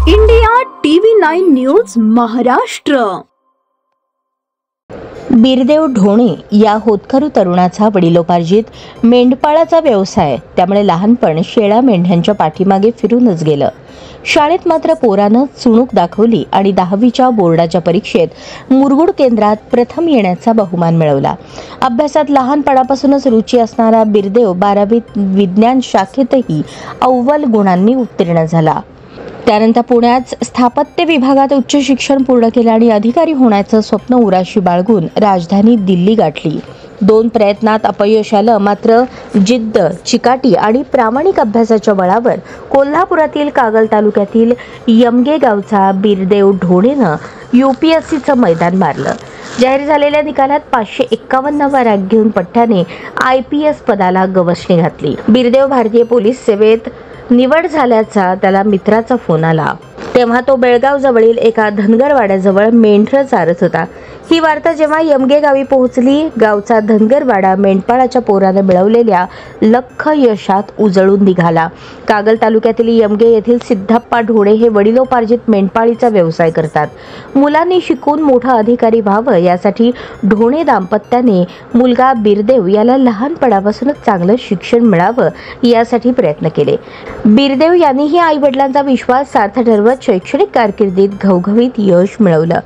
India TV 9 news Maharashtra. Birdev Dhone या होतकरू तरुणाचा वडिलोपार्जित मेंढपाळाचा व्यवसाय, त्यामुळे लहानपण शेळ्या मेंढ्यांच्या पाठीमागे फिरूनच गेलं। शाळेत मात्र पोरानं चुणूक दाखवली आणि 10वीच्या बोर्डाच्या परीक्षेत मुरगुड केंद्रात प्रथम येण्याचा बहुमान मिळवला। अभ्यासात लहानपणापासूनच रुची असणारा बिरदेव 12वीत विज्ञान शाखेतही अव्वल गुणांनी उत्तीर्ण झाला। त्यानंतर पुण्यात स्थापत्य विभागात उच्च शिक्षण पूर्ण केले आणि अधिकारी होण्याचं स्वप्न उराशी बाळगून राजधानी दिल्ली गाठली। 2 प्रयत्नात अपयश आलं, मात्र जिद्द, चिकाटी आणि प्रामाणिक अभ्यासाच्या बळावर कोल्हापुरातील कागल तालुक्यातील यमगे गावचा बिरदेव ढोणेनं UPSCचं मैदान मारलं। जाहीर झालेल्या निकालात 551वा रँक घेऊन पठ्ठ्याने IPS पदाला गवसणी घातली। बिरदेव भारतीय पोलीस सेवेत निवड झाल्याचा त्याला मित्राचा फोन आला, तेव्हा तो बेळगाव जवळील एका धनगरवाड्याजवळ मेंढरं चारत होता। ही वार्ता जेव्हा यमगे गावी पोहोचली, गावचा धनगरवाडा मेंढपाळाच्या पोराने मिळवलेल्या लख यशात उजळून निघाला। कागल तालुक्यातील यमगे येथील सिद्धप्पा ढोणे हे वडिलोपार्जित मेंढपाळीचा व्यवसाय करतात। मुलांनी शिकून मोठा अधिकारी व्हावं यासाठी ढोणे दाम्पत्याने मुलगा बिरदेव याला लहानपणापासूनच चांगलं शिक्षण मिळावं यासाठी प्रयत्न केले। बिरदेव यांनीही आई वडिलांचा विश्वास सार्थ ठरवत शैक्षणिक कारकिर्दीत घवघवीत यश मिळवलं।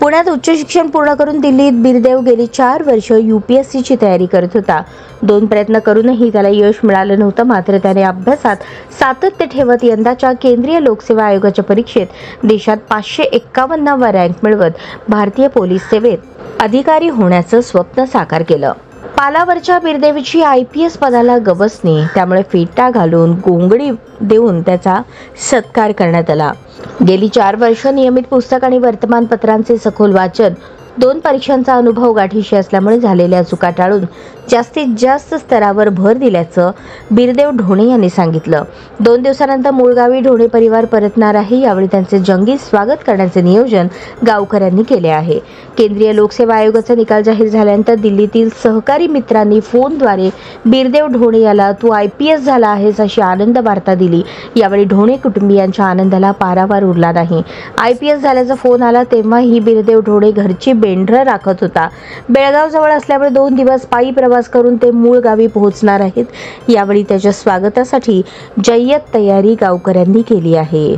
पुण्यात उच्च शिक्षण पूर्ण करून दिल्लीत बिरदेव गेली 4 वर्ष UPSCची तयारी करत होता। 2 प्रयत्न करूनही त्याला यश मिळालं नव्हतं, मात्र त्याने अभ्यासात सातत्य ठेवत यंदाच्या केंद्रीय लोकसेवा आयोगाच्या परीक्षेत देशात 551वा रँक मिळवत भारतीय पोलीस सेवेत अधिकारी होण्याचं स्वप्न साकार केलं। पालावरच्या बिरदेवची IPS पदाला गवसणी, त्यामुळे फेटा घालून गोंगडी देऊन त्याचा सत्कार करण्यात आला। गेली 4 वर्ष नियमित पुस्तक आणि वर्तमानपत्रांचे सखोल वाचन, 2 परीक्षांचा अनुभव गाठीशी असल्यामुळे झालेल्या चुका टाळून जास्तीत जास्त स्तरावर भर दिल्याचं बिरदेव ढोणे यांनी सांगितलं। 2 दिवसानंतर मूळ गावी ढोणे परिवार परतणार आहे। यावेळी त्यांचे जंगी स्वागत करण्याचे नियोजन गावकऱ्यांनी केले आहे। केंद्रीय लोकसेवा आयोगाचा निकाल जाहीर झाल्यानंतर दिल्लीतील सहकारी मित्रांनी फोनद्वारे बिरदेव ढोणे याला "तू IPS झाला आहेस" अशी आनंद वार्ता दिली। यावेळी ढोणे कुटुंबियांच्या आनंदाला पारावार उरला नाही। IPS झाल्याचा फोन आला तेव्हा ही बिरदेव ढोणे घरची मेंढरं राखत होता। बेळगाव जवळ असल्यामुळे 2 दिवस पायी प्रवास करून ते मूळ गावी पोहोचणार आहेत। यावेळी त्याच्या स्वागतासाठी जय्यत तयारी गावकऱ्यांनी केली आहे।